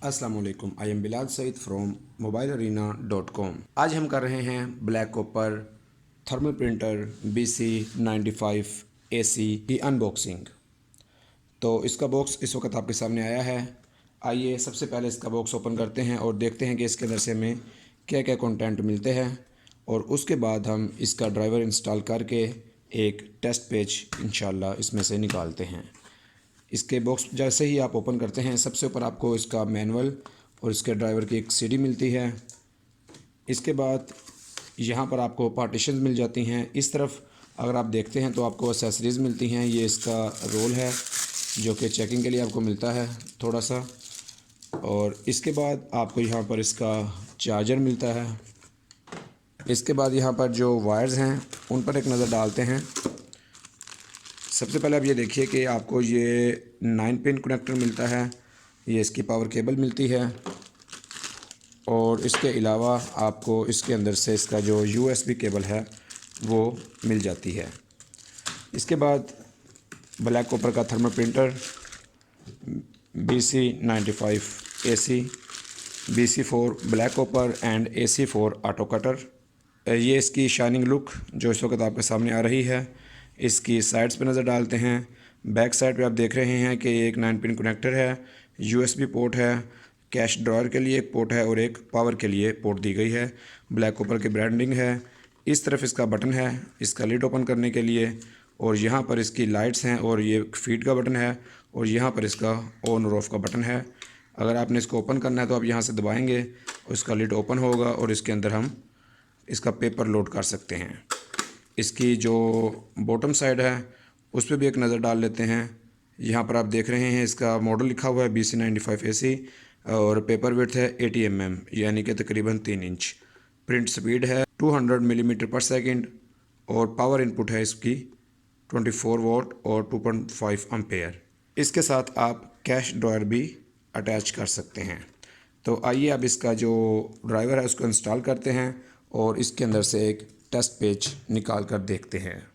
अस्सलाम वालेकुम। I am Bilal Saeed from mobilearena.com। आज हम कर रहे हैं black copper thermal printer BC95AC की अनबॉक्सिंग। तो इसका बॉक्स इस वक्त आपके सामने आया है। आइए सबसे पहले इसका बॉक्स ओपन करते हैं और देखते हैं कि इसके अंदर से हमें क्या क्या कंटेंट मिलते हैं, और उसके बाद हम इसका ड्राइवर इंस्टॉल करके एक टेस्ट पेज इंशाल्लाह इसमें से निकालते हैं। इसके बॉक्स जैसे ही आप ओपन करते हैं, सबसे ऊपर आपको इसका मैनुअल और इसके ड्राइवर की एक सीडी मिलती है। इसके बाद यहाँ पर आपको पार्टीशन मिल जाती हैं। इस तरफ अगर आप देखते हैं तो आपको एसेसरीज़ मिलती हैं। ये इसका रोल है जो कि चेकिंग के लिए आपको मिलता है थोड़ा सा, और इसके बाद आपको यहाँ पर इसका चार्जर मिलता है। इसके बाद यहाँ पर जो वायर्स हैं उन पर एक नज़र डालते हैं। सबसे पहले आप ये देखिए कि आपको ये 9 पिन कनेक्टर मिलता है, ये इसकी पावर केबल मिलती है, और इसके अलावा आपको इसके अंदर से इसका जो USB केबल है वो मिल जाती है। इसके बाद ब्लैक कॉपर का thermal printer BC95AC, BC4 black copper and AC4 auto cutter. ये इसकी शाइनिंग लुक जो इस वक्त आपके सामने आ रही है। इसकी साइड्स पे नज़र डालते हैं। बैक साइड पे आप देख रहे हैं कि एक 9 पिन कनेक्टर है, USB पोर्ट है, कैश ड्रॉयर के लिए एक पोर्ट है और एक पावर के लिए पोर्ट दी गई है। ब्लैक कॉपर की ब्रांडिंग है। इस तरफ इसका बटन है इसका लिड ओपन करने के लिए, और यहाँ पर इसकी लाइट्स हैं, और ये फीड का बटन है, और यहाँ पर इसका ऑन और ऑफ का बटन है। अगर आपने इसको ओपन करना है तो आप यहाँ से दबाएँगे, उसका लिड ओपन होगा और इसके अंदर हम इसका पेपर लोड कर सकते हैं। इसकी जो बॉटम साइड है उस पर भी एक नज़र डाल लेते हैं। यहाँ पर आप देख रहे हैं इसका मॉडल लिखा हुआ है BC95AC, और पेपर विड्थ है 80 mm यानी कि तकरीबन 3 इंच। प्रिंट स्पीड है 200 मिलीमीटर पर सेकंड, और पावर इनपुट है इसकी 24 वोल्ट और 2.5 एम्पेयर। इसके साथ आप कैश ड्रॉयर भी अटैच कर सकते हैं। तो आइए अब इसका जो ड्राइवर है उसको इंस्टॉल करते हैं और इसके अंदर से एक टेस्ट पेज निकाल कर देखते हैं।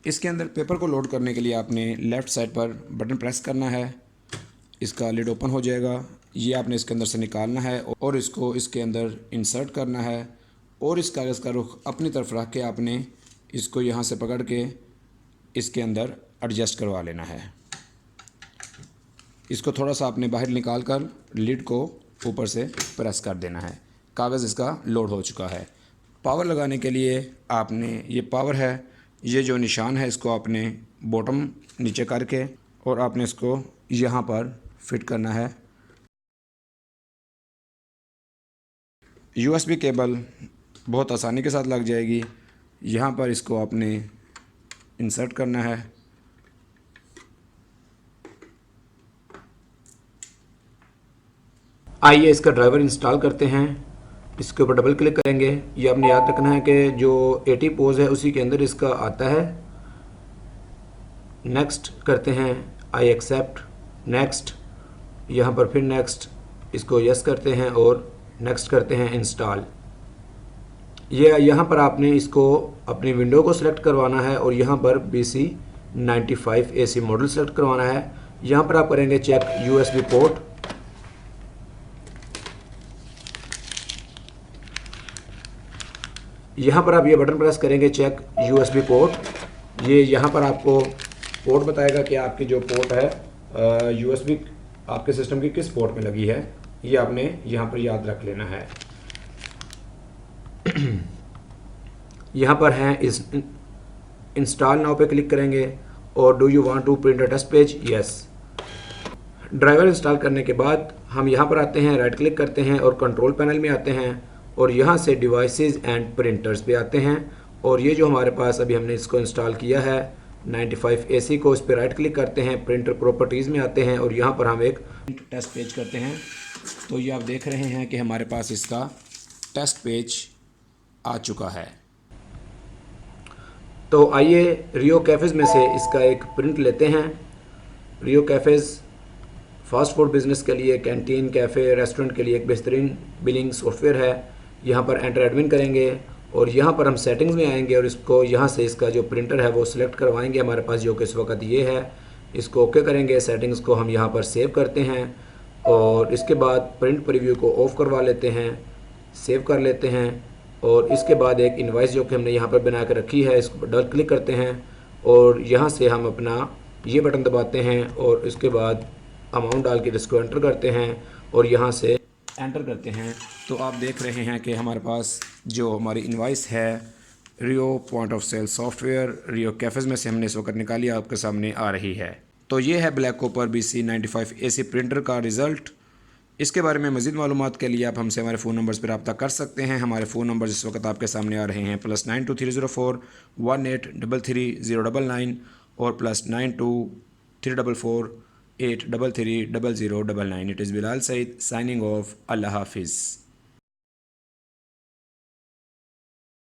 इसके अंदर पेपर को लोड करने के लिए आपने लेफ़्ट साइड पर बटन प्रेस करना है, इसका लिड ओपन हो जाएगा। ये आपने इसके अंदर से निकालना है और इसको इसके अंदर इंसर्ट करना है, और इस कागज़ का रुख अपनी तरफ रख के आपने इसको यहाँ से पकड़ के इसके अंदर एडजस्ट करवा लेना है। इसको थोड़ा सा आपने बाहर निकाल कर लिड को ऊपर से प्रेस कर देना है। कागज़ इसका लोड हो चुका है। पावर लगाने के लिए आपने ये पावर है, ये जो निशान है इसको आपने बॉटम नीचे करके और आपने इसको यहाँ पर फिट करना है। USB केबल बहुत आसानी के साथ लग जाएगी। यहाँ पर इसको आपने इंसर्ट करना है। आइए इसका ड्राइवर इंस्टॉल करते हैं। इसके ऊपर डबल क्लिक करेंगे। ये आपने याद रखना है कि जो 80 पोज है उसी के अंदर इसका आता है। नेक्स्ट करते हैं, आई एक्सेप्ट, नेक्स्ट, यहाँ पर फिर नेक्स्ट, इसको यस करते हैं और नेक्स्ट करते हैं इंस्टॉल। ये यहाँ पर आपने इसको अपनी विंडो को सिलेक्ट करवाना है और यहाँ पर BC95AC मॉडल सेलेक्ट करवाना है। यहाँ पर आप करेंगे चेक USB पोर्ट। यहाँ पर आप ये बटन प्रेस करेंगे चेक USB पोर्ट। ये यहाँ पर आपको पोर्ट बताएगा कि आपकी जो पोर्ट है USB आपके सिस्टम की किस पोर्ट में लगी है। ये आपने यहाँ पर याद रख लेना है। यहाँ पर है इस इंस्टॉल नाउ पे क्लिक करेंगे और do you want to print a test page, yes. Driver install करने के बाद हम यहाँ पर आते हैं, राइट क्लिक करते हैं और कंट्रोल पैनल में आते हैं, और यहाँ से डिवाइसेस एंड प्रिंटर्स पे आते हैं। और ये जो हमारे पास अभी हमने इसको इंस्टॉल किया है 95AC को, इस पर राइट क्लिक करते हैं, प्रिंटर प्रॉपर्टीज़ में आते हैं और यहाँ पर हम एक टेस्ट पेज करते हैं। तो ये आप देख रहे हैं कि हमारे पास इसका टेस्ट पेज आ चुका है। तो आइए रियो कैफ़ेज़ में से इसका एक प्रिंट लेते हैं। रियो कैफ़ेज़ फास्ट फूड बिज़नेस के लिए, कैंटीन, कैफ़े, रेस्टोरेंट के लिए एक बेहतरीन बिलिंग सॉफ्टवेयर है। यहाँ पर एंटर एडमिन करेंगे और यहाँ पर हम सेटिंग्स में आएंगे और इसको यहाँ से इसका जो प्रिंटर है वो सिलेक्ट करवाएंगे हमारे पास, जो कि इस वक्त ये है। इसको ओके करेंगे। सेटिंग्स को हम यहाँ पर सेव करते हैं और इसके बाद प्रिंट प्रीव्यू को ऑफ़ करवा लेते हैं, सेव कर लेते हैं। और इसके बाद एक इनवाइस जो कि हमने यहाँ पर बना के रखी है, इसको पर डबल क्लिक करते हैं और यहाँ से हम अपना ये बटन दबाते हैं और इसके बाद अमाउंट डाल के इसको एंटर करते हैं और यहाँ से एंटर करते हैं। तो आप देख रहे हैं कि हमारे पास जो हमारी इनवाइस है Rio point of sale software Rio cafes में से हमने इस वक्त निकाली, आपके सामने आ रही है। तो ये है black copper BC95 AC printer का रिज़ल्ट। इसके बारे में मज़ीद मालूमात के लिए आप हमसे हमारे फ़ोन नंबर्स पर रब्ता कर सकते हैं। हमारे फ़ोन नंबर इस वक्त आपके सामने आ रहे हैं +92 304 1833 099 और +92 344 833 0099। It is Bilal Saeed signing off. अल्लाह हाफिज़।